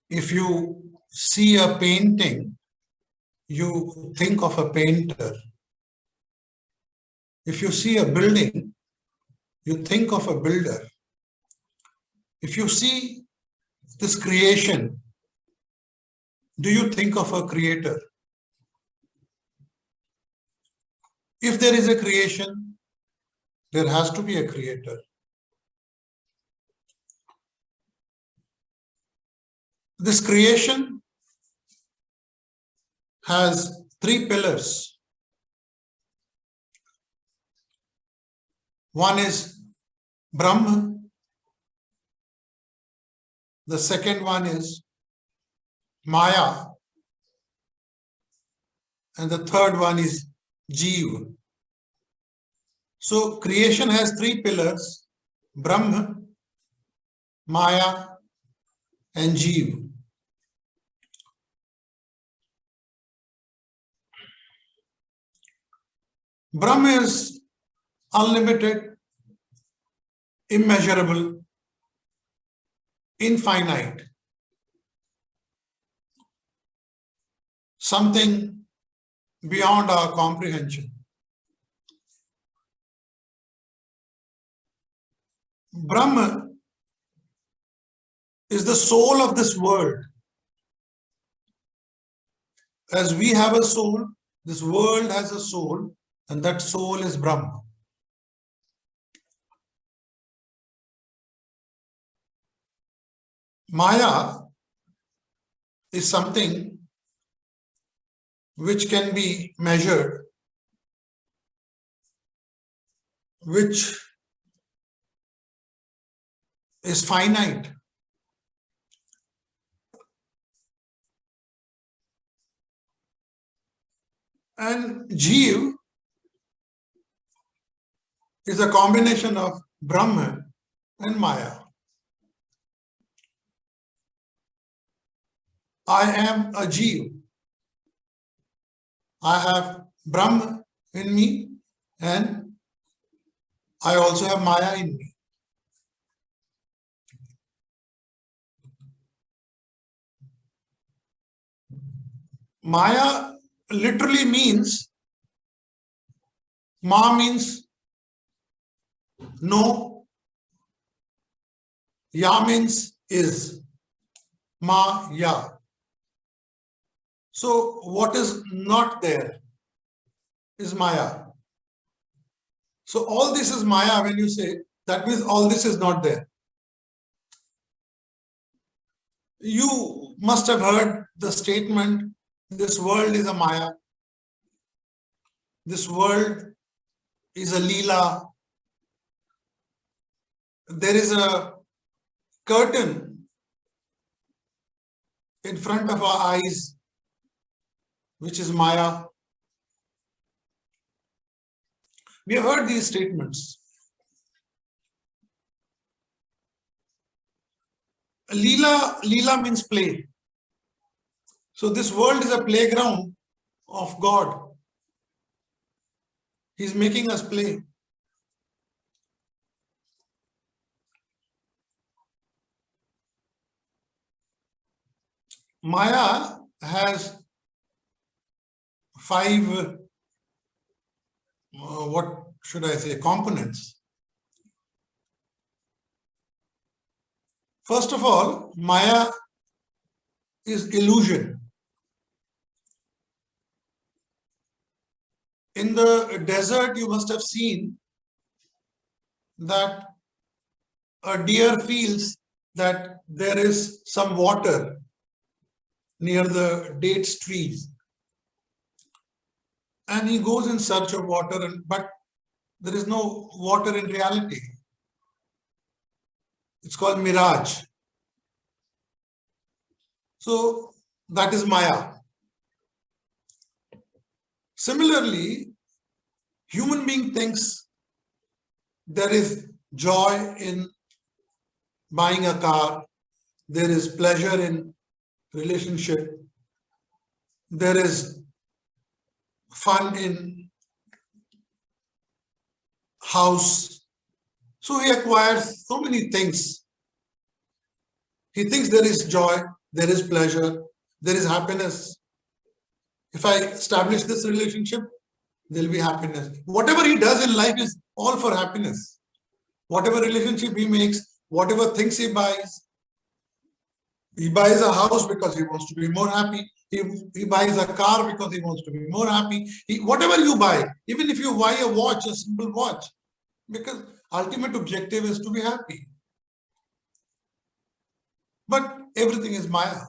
If you see a painting, you think of a painter. If you see a building, you think of a builder. If you see this creation, do you think of a creator? If there is a creation, there has to be a creator. This creation has three pillars. One is Brahm. The second one is Maya. And the third one is Jeev. So creation has three pillars: Brahm, Maya, and Jeev. Brahm is unlimited, immeasurable, infinite, something beyond our comprehension. Brahma is the soul of this world. As we have a soul, this world has a soul, and that soul is Brahma. Maya is something which can be measured, which is finite. And Jeev is a combination of Brahma and Maya. I am a Jeev. I have Brahma in me and I also have Maya in me. Maya literally means, Ma means no, Ya means is, Ma, Ya. So what is not there is Maya. So all this is Maya. When you say, that means all this is not there. You must have heard the statement, this world is a Maya. This world is a Leela. There is a curtain in front of our eyes, which is Maya. We have heard these statements. Leela means play. So this world is a playground of God. He's making us play. Maya has five, what should I say, components. First of all, Maya is illusion. In the desert, you must have seen that a deer feels that there is some water near the dates trees. And he goes in search of water, but there is no water in reality. It's called mirage. So that is Maya. Similarly, human being thinks there is joy in buying a car, there is pleasure in relationship, there is fun in house. So he acquires so many things. He thinks there is joy, there is pleasure, there is happiness. If I establish this relationship, there will be happiness. Whatever he does in life is all for happiness. Whatever relationship he makes, whatever things he buys a house because he wants to be more happy. He buys a car because he wants to be more happy. Whatever you buy, even if you buy a watch, a simple watch, because ultimate objective is to be happy. But everything is Maya.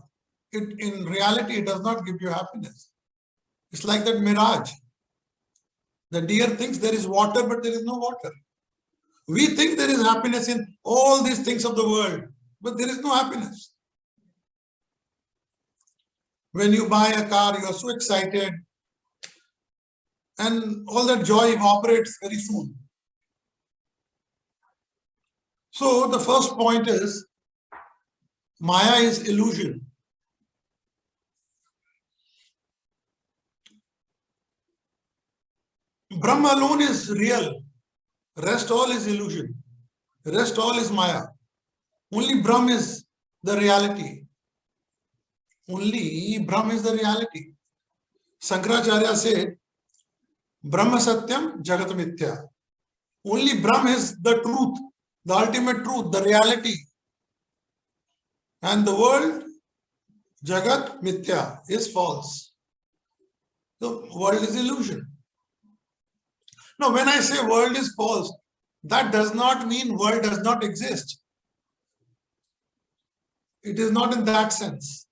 In reality, it does not give you happiness. It's like that mirage. The deer thinks there is water, but there is no water. We think there is happiness in all these things of the world, but there is no happiness. When you buy a car, you are so excited, and all that joy evaporates very soon. So the first point is, Maya is illusion. Brahma alone is real. Rest all is illusion. Rest all is Maya. Only Brahm is the reality. Only Brahm is the reality. Shankaracharya said, Brahma Satyam Jagat Mithya. Only Brahm is the truth, the ultimate truth, the reality. And the world, Jagat Mithya, is false. The world is illusion. Now, when I say world is false, that does not mean world does not exist. It is not in that sense.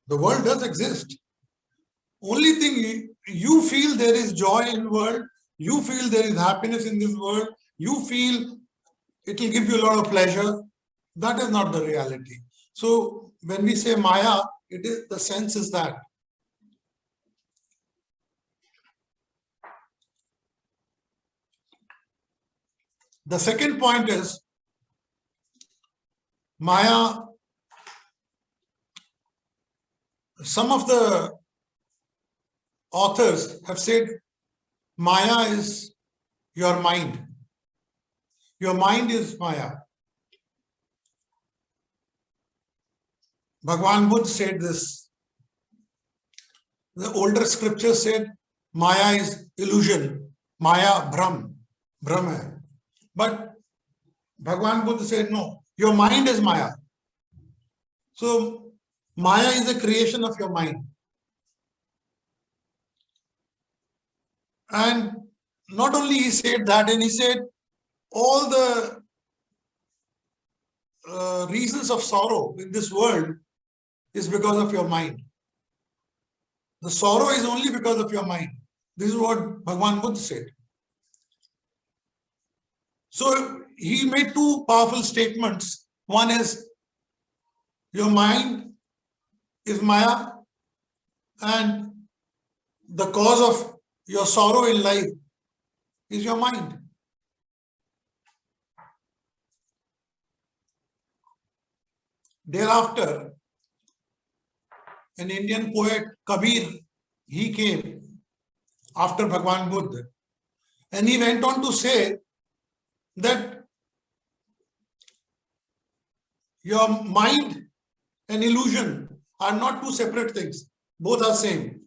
The world does exist. Only thing, you feel there is joy in the world, you feel there is happiness in this world, you feel it will give you a lot of pleasure. That is not the reality. So when we say Maya, it is, the sense is that. The second point is, Maya, some of the authors have said Maya is your mind. Your mind is Maya. Bhagwan Buddha said this. The older scriptures said Maya is illusion. Maya, Brahma. But Bhagwan Buddha said, no, your mind is Maya. So Maya is a creation of your mind. And not only he said that, and he said all the reasons of sorrow in this world is because of your mind. The sorrow is only because of your mind. This is what Bhagwan Buddha said. So he made two powerful statements. One is, your mind is Maya, and the cause of your sorrow in life is your mind. Thereafter, an Indian poet, Kabir, he came after Bhagwan Buddha, and he went on to say that your mind and illusion are not two separate things. Both are same.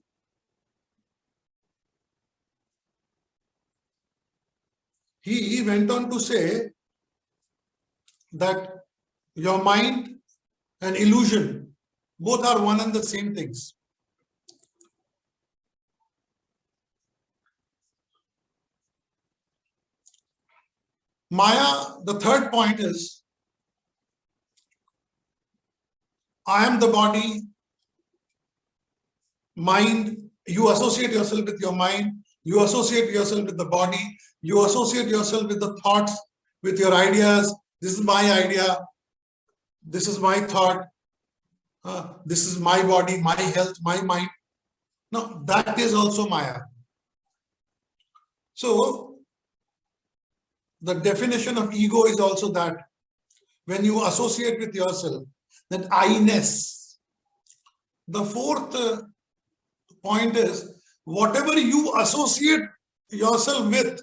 He went on to say that your mind and illusion, both are one and the same things. Maya, the third point is, I am the body, mind, you associate yourself with your mind, you associate yourself with the body, you associate yourself with the thoughts, with your ideas. This is my idea, this is my thought, this is my body, my health, my mind. Now, that is also Maya. So, the definition of ego is also that when you associate with yourself, that I-ness. The fourth point is, whatever you associate yourself with,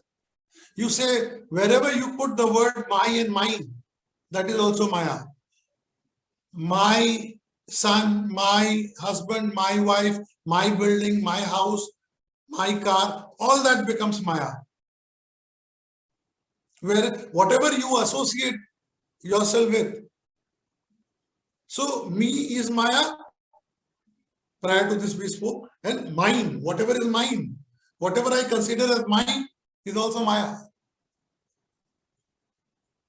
you say, wherever you put the word my and mine, that is also Maya. my son, my husband, my wife, my building, my house, my car, all that becomes Maya. Where whatever you associate yourself with. So me is Maya. Prior to this we spoke. And mine, whatever is mine, whatever I consider as mine is also Maya.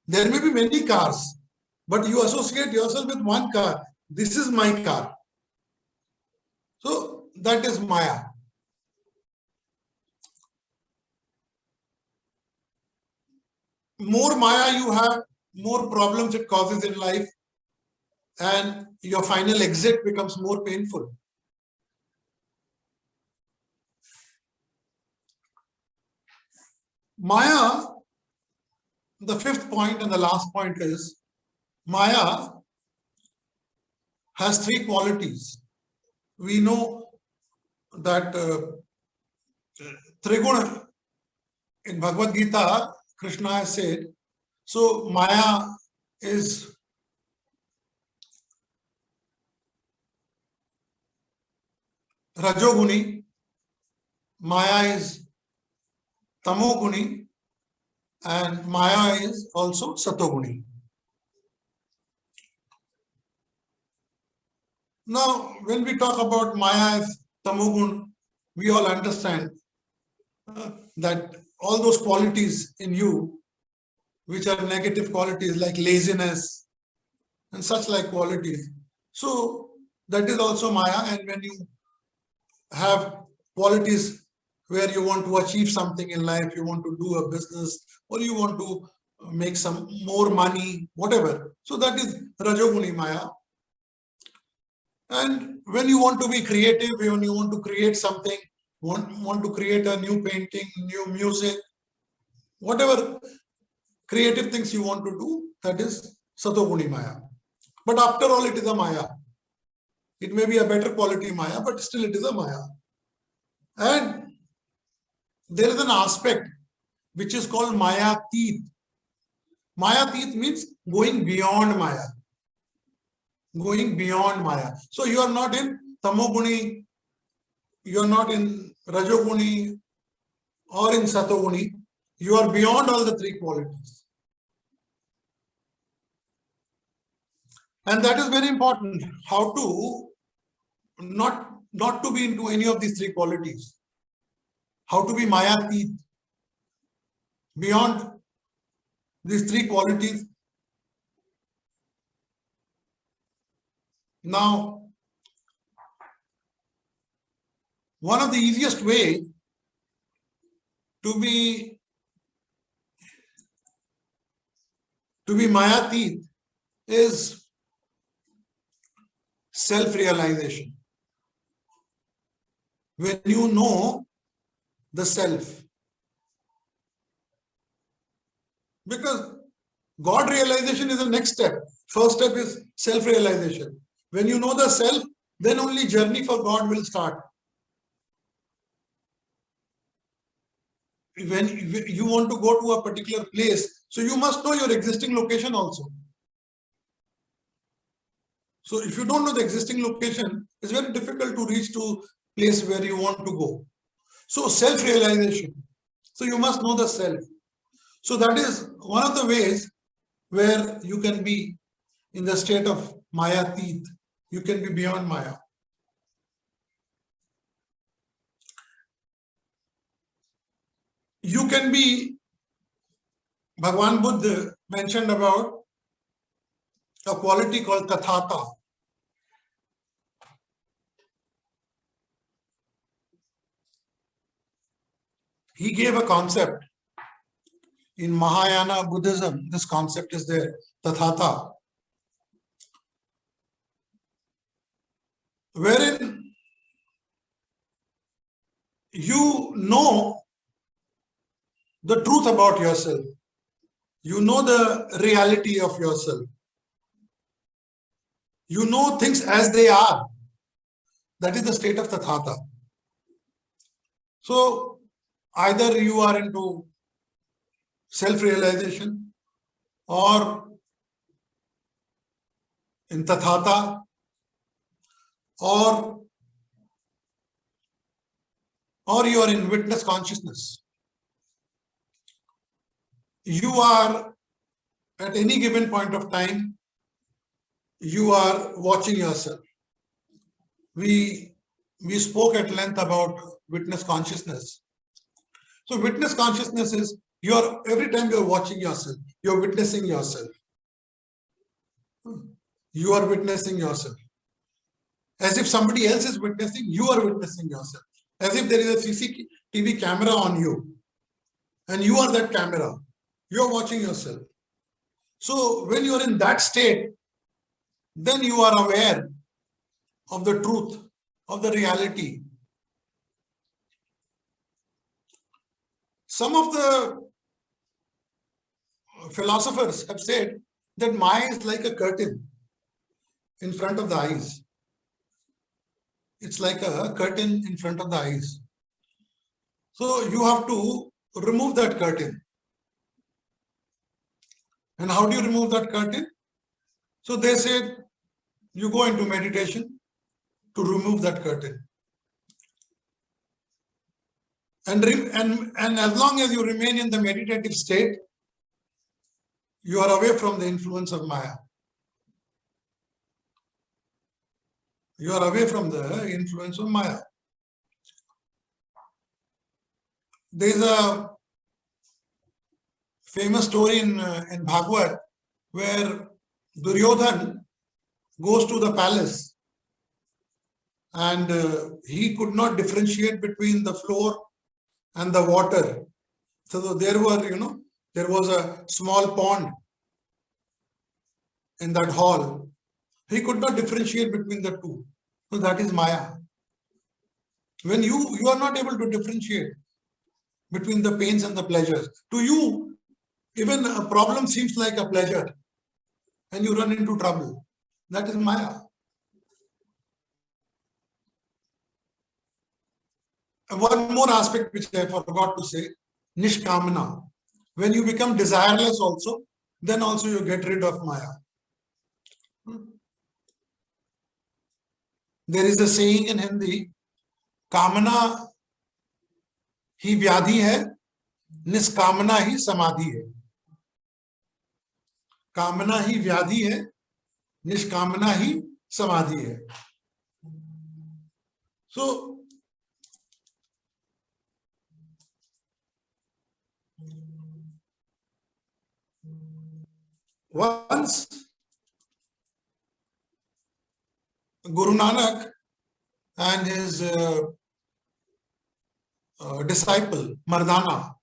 There may be many cars, but you associate yourself with one car. This is my car. So that is Maya. More Maya you have, more problems it causes in life, and your final exit becomes more painful. Maya, the fifth point and the last point is, Maya has three qualities. We know that Triguna in Bhagavad Gita, Krishna has said, so Maya is Rajoguni, Maya is Tamoguni, and Maya is also Satoguni. Now, when we talk about Maya as Tamogun, we all understand that all those qualities in you, which are negative qualities like laziness and such like qualities. So that is also Maya. And when you have qualities where you want to achieve something in life, you want to do a business, or you want to make some more money, whatever. So that is Rajoguni Maya. And when you want to be creative, when you want to create something, want to create a new painting, new music, whatever creative things you want to do, that is Satoguni Maya. But after all, it is a Maya. It may be a better quality Maya, but still it is a Maya. And there is an aspect which is called Maya Teeth. Maya Teeth means going beyond Maya. Going beyond Maya. So you are not in Tamoguni, you are not in Rajoguni or in Satoguni. You are beyond all the three qualities. And that is very important. How to not to be into any of these three qualities. How to be Maya Teeth. Beyond these three qualities. Now, one of the easiest way to be Maya Teeth is self-realization. When you know the self. Because God realization is the next step. First step is self-realization. When you know the self, then only journey for God will start. When you want to go to a particular place, so you must know your existing location also. So if you don't know the existing location, it's very difficult to reach to place where you want to go. So self-realization. So you must know the self. So that is one of the ways where you can be in the state of Maya Teeth. You can be beyond Maya. You can be, Bhagwan Buddha mentioned about a quality called Tathata. He gave a concept. In Mahayana Buddhism, this concept is there, Tathata, wherein you know the truth about yourself. You know the reality of yourself. You know things as they are. That is the state of Tathata. So either you are into self-realization, or in Tathata, or you are in witness consciousness. You are at any given point of time, you are watching yourself. We spoke at length about witness consciousness. So witness consciousness is every time you're watching yourself, you're witnessing yourself. You are witnessing yourself. As if somebody else is witnessing, you are witnessing yourself. As if there is a CCTV camera on you and you are that camera. You're watching yourself. So when you're in that state, then you are aware of the truth, of the reality. Some of the philosophers have said that Maya is like a curtain in front of the eyes. It's like a curtain in front of the eyes. So you have to remove that curtain. And how do you remove that curtain? So they said you go into meditation to remove that curtain. And as long as you remain in the meditative state, you are away from the influence of Maya. You are away from the influence of Maya. There is a famous story in Bhagavad where Duryodhan goes to the palace and he could not differentiate between the floor and the water. So there was a small pond in that hall. He could not differentiate between the two. So that is Maya. When you are not able to differentiate between the pains and the pleasures, to you, even a problem seems like a pleasure and you run into trouble. That is Maya. And one more aspect which I forgot to say, Nishkamana. When you become desireless also, then also you get rid of Maya. There is a saying in Hindi, Kamana ही व्याधि है, निष्कामना ही समाधि है. कामना ही व्याधि है, निष्कामना ही समाधि है. So once Guru Nanak and his disciple Mardana,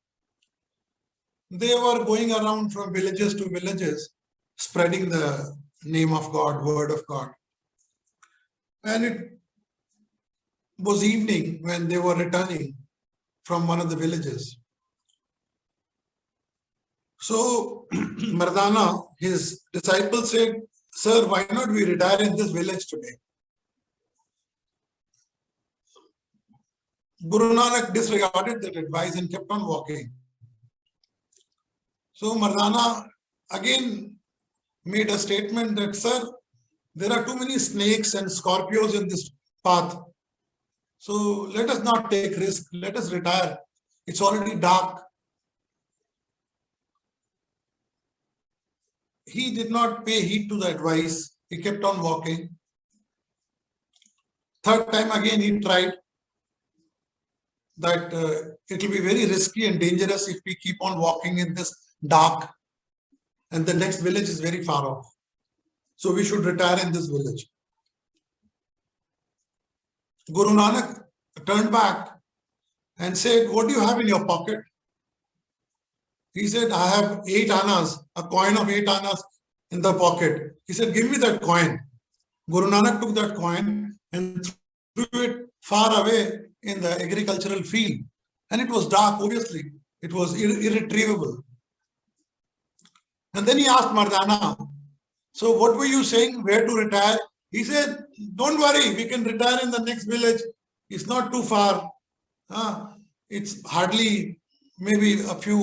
they were going around from villages to villages spreading the name of God, word of God. And it was evening when they were returning from one of the villages. So Mardana, his disciple, said, "Sir, why not we retire in this village today?" Guru Nanak disregarded that advice and kept on walking. So Mardana again made a statement that, "Sir, there are too many snakes and scorpions in this path. So let us not take risk. Let us retire. It's already dark." He did not pay heed to the advice. He kept on walking. Third time again he tried that it will be very risky and dangerous if we keep on walking in this dark and the next village is very far off. So we should retire in this village. Guru Nanak turned back and said, "What do you have in your pocket?" He said, "I have 8 annas, a coin of 8 annas in the pocket." He said, "Give me that coin." Guru Nanak took that coin and threw it far away in the agricultural field. And it was dark, obviously. It was irretrievable. And then he asked Mardana, "So what were you saying, where to retire?" He said, "Don't worry, we can retire in the next village. It's not too far. It's hardly maybe a few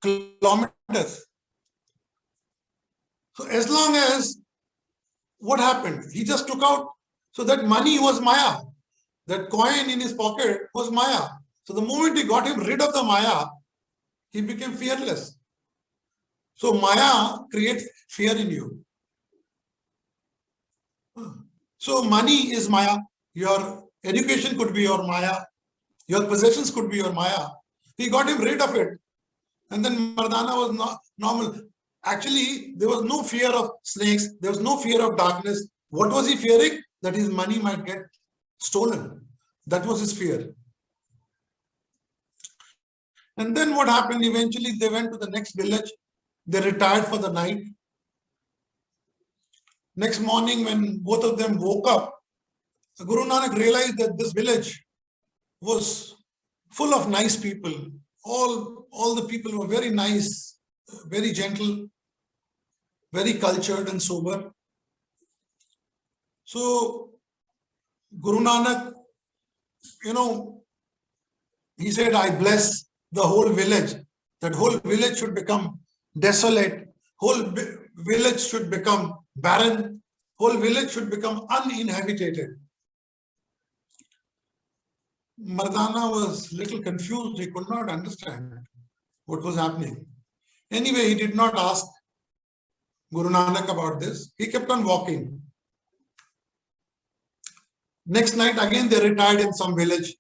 kilometers." So as long as what happened? He just took out, so that money was Maya. That coin in his pocket was Maya. So the moment he got him rid of the Maya, he became fearless. So Maya creates fear in you. So money is Maya. Your education could be your Maya. Your possessions could be your Maya. He got him rid of it. And then Mardana was not normal. Actually, there was no fear of snakes. There was no fear of darkness. What was he fearing? That his money might get stolen. That was his fear. And then what happened? Eventually, they went to the next village. They retired for the night. Next morning, when both of them woke up, Guru Nanak realized that this village was full of nice people. All the people were very nice, very gentle, very cultured and sober. So Guru Nanak, he said, I bless the whole village. That whole village should become desolate. Whole village should become barren. Whole village should become uninhabited. Mardana was a little confused. He could not understand what was happening. Anyway, he did not ask Guru Nanak about this. He kept on walking. Next night, again, they retired in some village.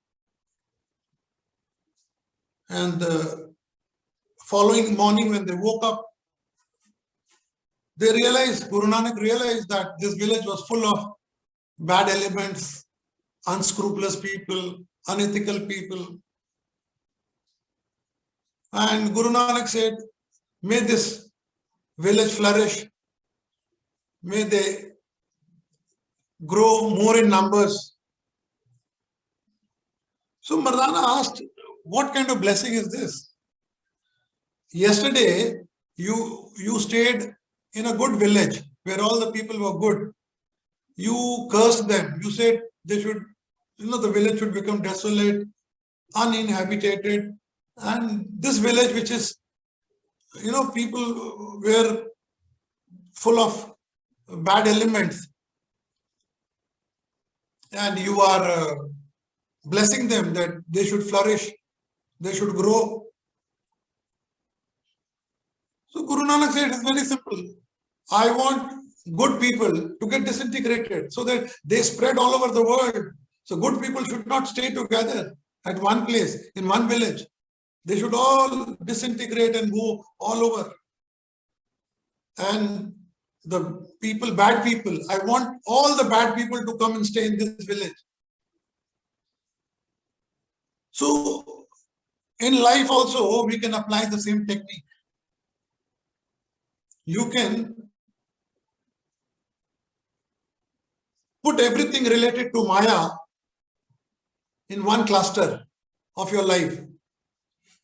And the following morning, when they woke up, they realized, Guru Nanak realized that this village was full of bad elements, unscrupulous people, unethical people. And Guru Nanak said, may this village flourish. May they grow more in numbers. So Mardana asked, what kind of blessing is this? Yesterday, you stayed in a good village where all the people were good. You cursed them. You said they should, the village should become desolate, uninhabited. And this village, which is, people were full of bad elements. And you are blessing them that they should flourish, they should grow. So Guru Nanak said, it's very simple. I want good people to get disintegrated so that they spread all over the world. So good people should not stay together at one place, in one village. They should all disintegrate and go all over. And the people, bad people, I want all the bad people to come and stay in this village. So in life also, we can apply the same technique. You can put everything related to Maya in one cluster of your life.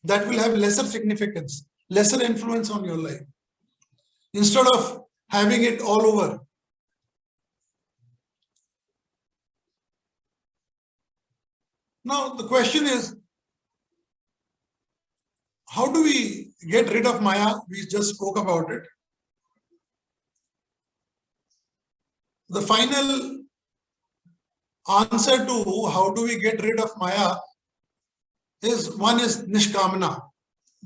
That will have lesser significance, lesser influence on your life. Instead of having it all over. Now the question is, how do we get rid of Maya? We just spoke about it. The final answer to how do we get rid of Maya is, one is nishkamana,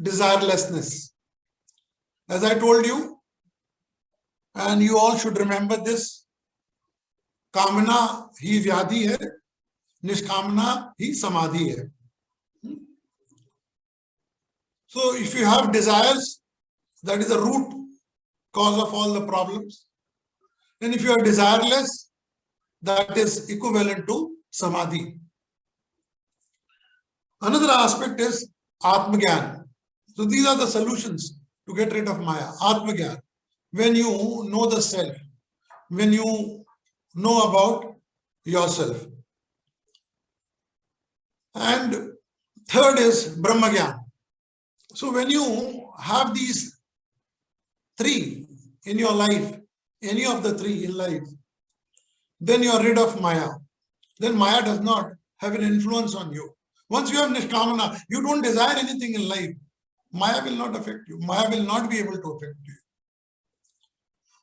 desirelessness. As I told you, and you all should remember this, kamana hi vyadhi hai, nishkamana hi samadhi hai. So if you have desires, that is the root cause of all the problems. And if you are desireless, that is equivalent to samadhi. Another aspect is Atmagyan. So these are the solutions to get rid of Maya. Atmagyan. When you know the self, when you know about yourself. And third is Brahmagyan. So when you have these three in your life, any of the three in life, then you are rid of Maya. Then Maya does not have an influence on you. Once you have nishkamana, you don't desire anything in life. Maya will not affect you. Maya will not be able to affect you.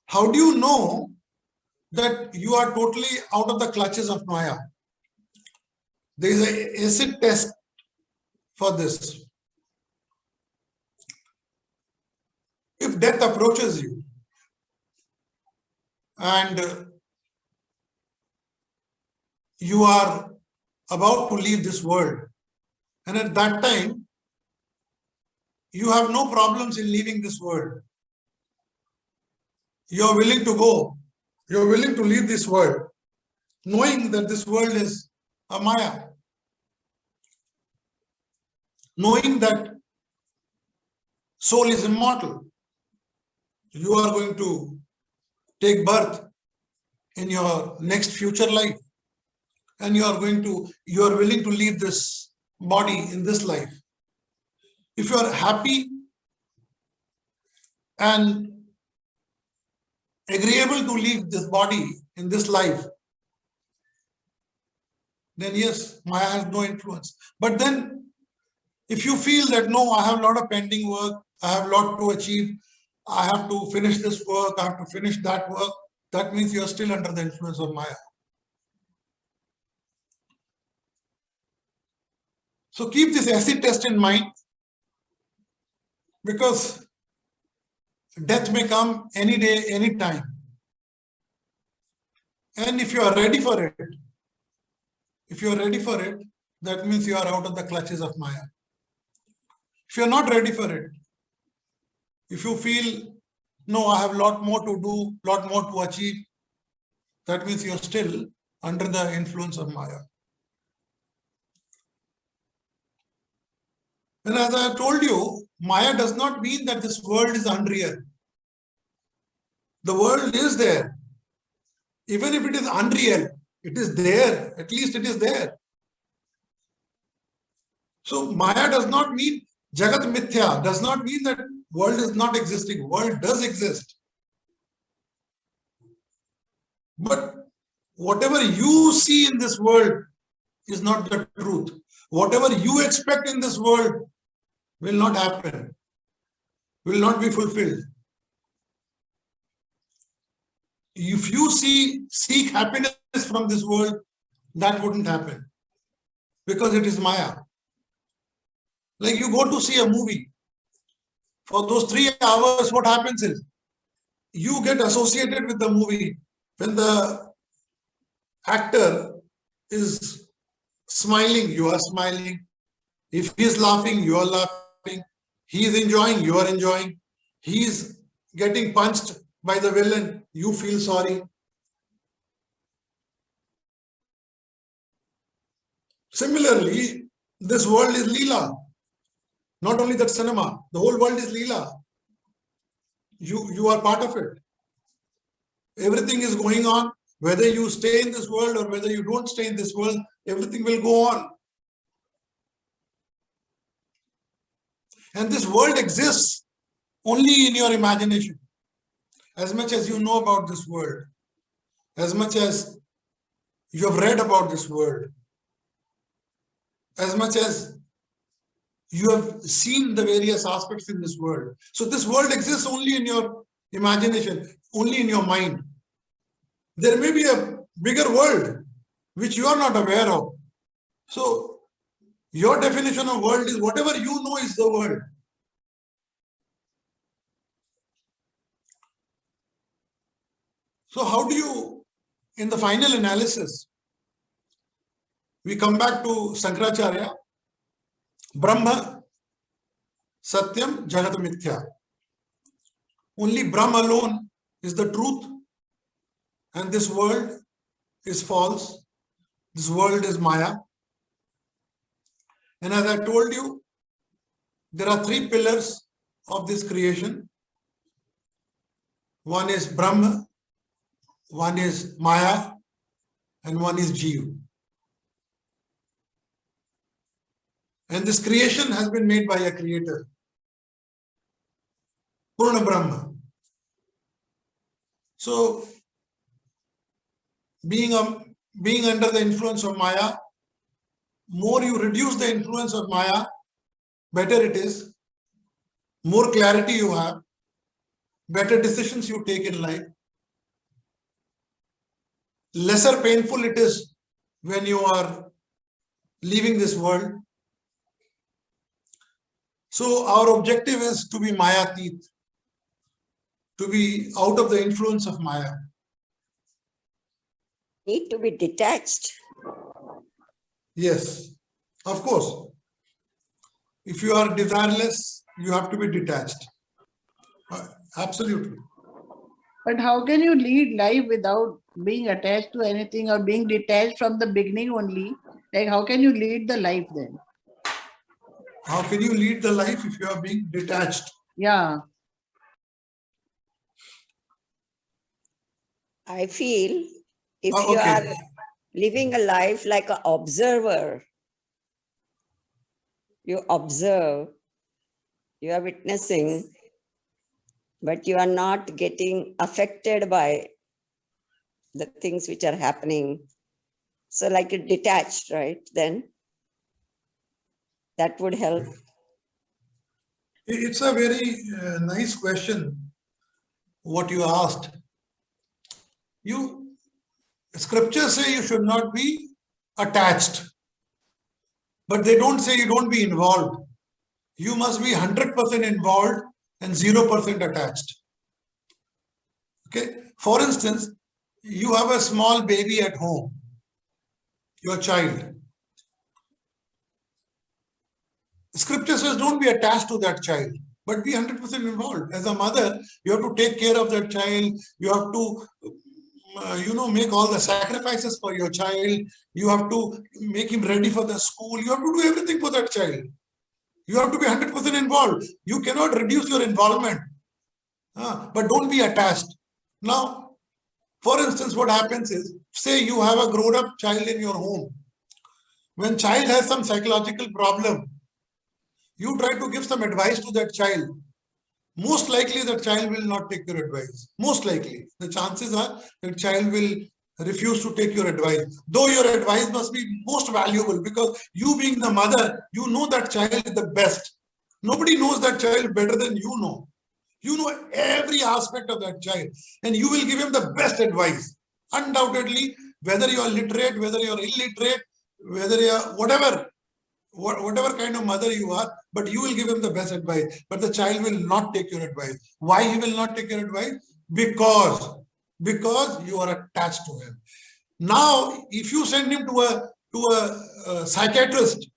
How do you know that you are totally out of the clutches of Maya. There is an acid test for this. If death approaches you and you are about to leave this world, and at that time, you have no problems in leaving this world. You are willing to go. You are willing to leave this world, knowing that this world is a Maya. Knowing that soul is immortal. You are going to take birth in your next future life. And you are willing to leave this body in this life. If you are happy and agreeable to leave this body in this life, then yes, Maya has no influence. But then, if you feel that no, I have a lot of pending work, I have a lot to achieve, I have to finish this work, I have to finish that work, that means you are still under the influence of Maya. So keep this acid test in mind, because death may come any day, any time. And if you are ready for it, that means you are out of the clutches of Maya. If you are not ready for it, if you feel, no, I have a lot more to do, lot more to achieve, that means you are still under the influence of Maya. And as I have told you, Maya does not mean that this world is unreal. The world is there. Even if it is unreal, it is there. At least it is there. So Maya does not mean Jagat Mithya, does not mean that world is not existing. World does exist. But whatever you see in this world is not the truth. Whatever you expect in this world will not happen, will not be fulfilled. If you seek happiness from this world, that wouldn't happen, because it is Maya. Like you go to see a movie. For those 3 hours, what happens is you get associated with the movie. When the actor is smiling, you are smiling. If he is laughing, you are laughing. He is enjoying, you are enjoying. He is getting punched by the villain, you feel sorry. Similarly, this world is Leela. Not only that cinema, the whole world is Leela. You are part of it. Everything is going on. Whether you stay in this world or whether you don't stay in this world, everything will go on. And this world exists only in your imagination. As much as you know about this world, as much as you have read about this world, as much as you have seen the various aspects in this world. So this world exists only in your imagination, only in your mind. There may be a bigger world which you are not aware of. So your definition of world is whatever you know is the world. So how do you, in the final analysis, we come back to Shankaracharya, Brahma, Satyam, Jagat Mithya. Only Brahma alone is the truth, and this world is false. This world is Maya. And as I told you, there are 3 pillars of this creation. One is Brahma, one is Maya, and one is Jeev. And this creation has been made by a creator, Purna Brahma. So, being under the influence of Maya, more you reduce the influence of Maya, better it is, more clarity you have, better decisions you take in life. lesser painful it is when you are leaving this world. So our objective is to be Mayatit, to be out of the influence of Maya. Need to be detached. Yes, of course. If you are desireless, you have to be detached. Absolutely. But how can you lead life without being attached to anything or being detached from the beginning only? Like, how can you lead the life then? How can you lead the life if you are being detached? Yeah. I feel if you are living a life like an observer, you observe, you are witnessing, but you are not getting affected by the things which are happening. So like you're detached, right? Then that would help. It's a very nice question, what you asked. Scriptures say you should not be attached, but they don't say you don't be involved. You must be 100% involved and 0% attached. Okay. For instance, you have a small baby at home, your child. Scripture says don't be attached to that child, but be 100% involved. As a mother, you have to take care of that child. You have to, make all the sacrifices for your child. You have to make him ready for the school. You have to do everything for that child. You have to be 100% involved. You cannot reduce your involvement, but don't be attached. Now, for instance, what happens is, say you have a grown-up child in your home. When child has some psychological problem, you try to give some advice to that child. Most likely that child will not take your advice. Most likely. The chances are that child will refuse to take your advice. Though your advice must be most valuable, because you being the mother, you know that child is the best. Nobody knows that child better than you know. You know every aspect of that child, and you will give him the best advice. Undoubtedly, whether you are literate, whether you are illiterate, whether you are whatever kind of mother you are, but you will give him the best advice. But the child will not take your advice. Why he will not take your advice? Because you are attached to him. Now, if you send him to a psychiatrist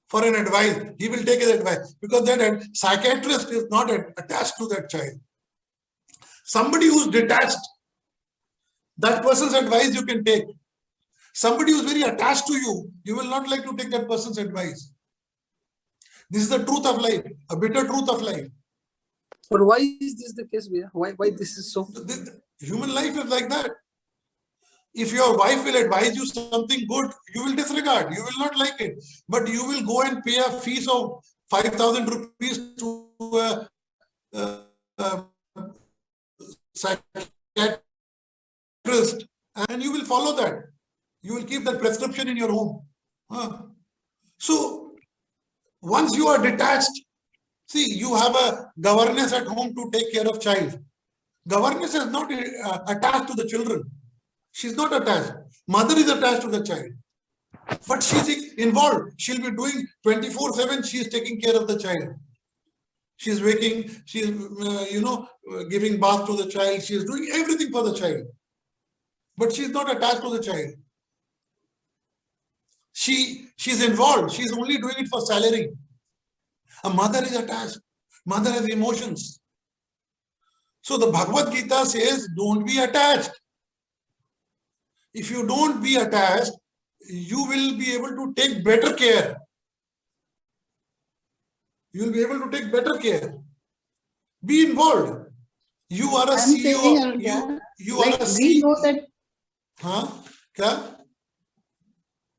for an advice, he will take his advice, because that psychiatrist is not attached to that child. Somebody who's detached, that person's advice you can take. Somebody who's very attached to you, you will not like to take that person's advice. This is the truth of life, a bitter truth of life. But why is this the case, Bhaiya? Why this is so? Human life is like that. If your wife will advise you something good, you will disregard. You will not like it. But you will go and pay a fees of 5,000 rupees to a psychiatrist, and you will follow that. You will keep that prescription in your home. So, once you are detached, see, you have a governess at home to take care of child. Governess is not attached to the children. She's not attached. Mother is attached to the child. But she's involved. She'll be doing 24/7. She's taking care of the child. She's waking, she's, giving bath to the child. She's doing everything for the child. But she's not attached to the child. She's involved. She's only doing it for salary. A mother is attached. Mother has emotions. So the Bhagavad Gita says, don't be attached. If you don't be attached, you will be able to take better care. You will be able to take better care. Be involved. You are a CEO. You are a CEO. We know that. Kya?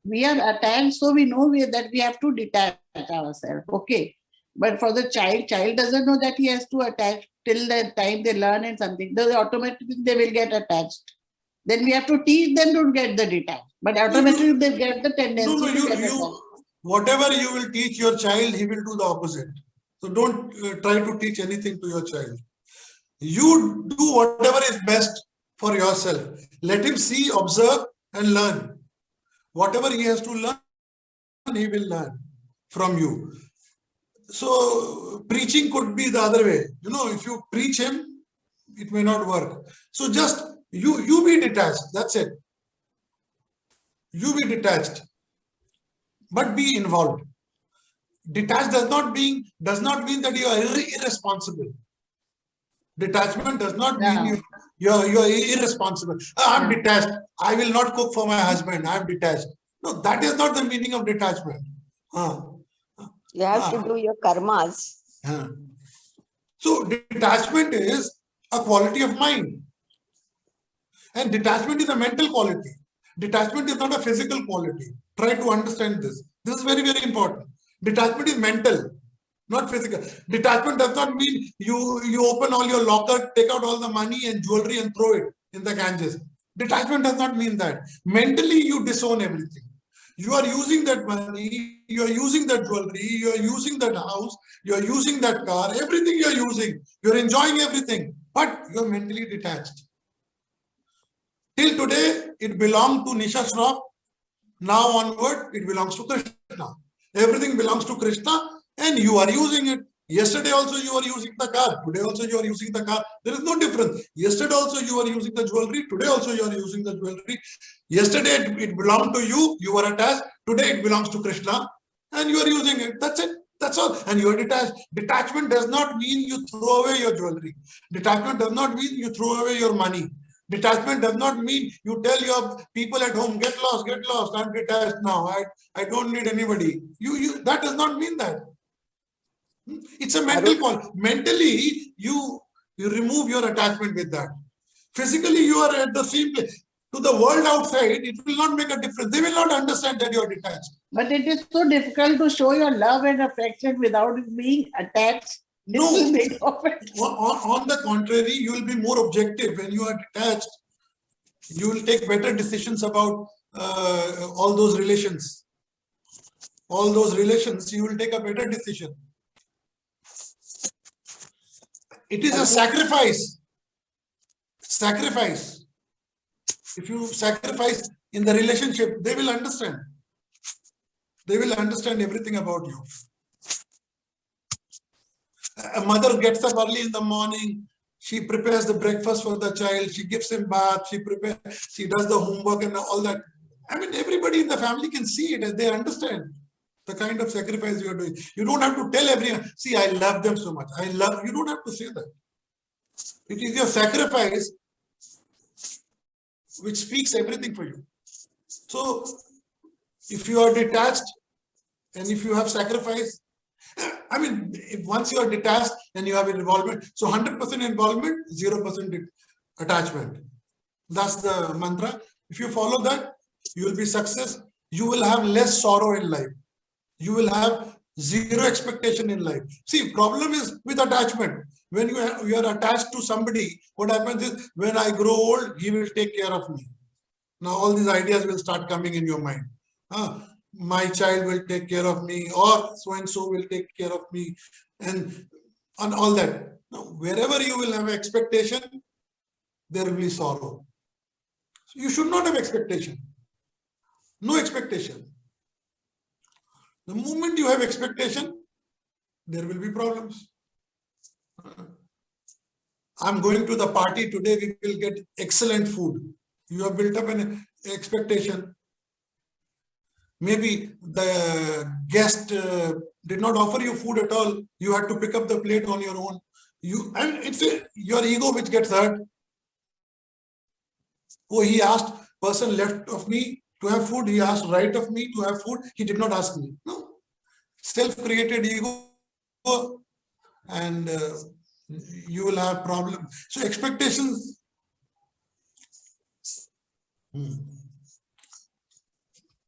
We are attached, so we know that we have to detach ourselves. Okay. But for the child doesn't know that he has to attach till the time they learn and something. They automatically they will get attached. Then we have to teach them to get the detached. But automatically they get the tendency to get attached. Whatever you will teach your child, he will do the opposite. So don't try to teach anything to your child. You do whatever is best for yourself. Let him see, observe, and learn. Whatever he has to learn, he will learn from you. So preaching could be the other way. If you preach him, it may not work. So just you be detached. That's it. You be detached, but be involved. Detached does not mean that you are irresponsible. Detachment does not mean you're irresponsible. I'm detached. I will not cook for my husband. I'm detached. No, that is not the meaning of detachment. You have to do your karmas. So detachment is a quality of mind. And detachment is a mental quality. Detachment is not a physical quality. Try to understand this. This is very, very important. Detachment is mental, not physical. Detachment does not mean you open all your locker, take out all the money and jewelry and throw it in the Ganges. Detachment does not mean that. Mentally, you disown everything. You are using that money, you are using that jewelry, you are using that house, you are using that car, everything you are using. You are enjoying everything, but you are mentally detached. Till today, it belonged to Nisha Shroff. Now onward, it belongs to Krishna. Everything belongs to Krishna and you are using it. Yesterday also you are using the car. Today also you are using the car. There is no difference. Yesterday also you are using the jewelry. Today also you are using the jewelry. Yesterday it belonged to you. You were attached. Today it belongs to Krishna and you are using it. That's it. That's all. And you are detached. Detachment does not mean you throw away your jewelry. Detachment does not mean you throw away your money. Detachment does not mean you tell your people at home, get lost, I'm detached now. I don't need anybody. That does not mean that. It's a mental call. Mentally, you remove your attachment with that. Physically, you are at the same place. To the world outside, it will not make a difference. They will not understand that you are detached. But it is so difficult to show your love and affection without being attached. No, on the contrary, you will be more objective when you are detached. You will take better decisions about all those relations. All those relations, you will take a better decision. It is a sacrifice. Sacrifice. If you sacrifice in the relationship, they will understand. They will understand everything about you. A mother gets up early in the morning. She prepares the breakfast for the child. She gives him bath. She does the homework and all that. I mean, everybody in the family can see it and they understand the kind of sacrifice you are doing. You don't have to tell everyone, see, I love them so much. You don't have to say that. It is your sacrifice which speaks everything for you. So, if you are detached and if you have sacrifice, I mean, if once you are detached and you have involvement, so 100% involvement, 0% attachment. That's the mantra. If you follow that, you will be success. You will have less sorrow in life. You will have zero expectation in life. See, problem is with attachment. When you are attached to somebody, what happens is, when I grow old, he will take care of me. Now all these ideas will start coming in your mind. My child will take care of me, or so-and-so will take care of me, and on all that. Now, wherever you will have expectation, there will be sorrow. So you should not have expectation. No expectation. The moment you have expectation, there will be problems. I'm going to the party today, we will get excellent food. You have built up an expectation. Maybe the guest did not offer you food at all. You had to pick up the plate on your own. And it's your ego which gets hurt. Oh, he asked person left of me to have food. He asked right of me to have food. He did not ask me. No. Self-created ego, and you will have problem. So expectations.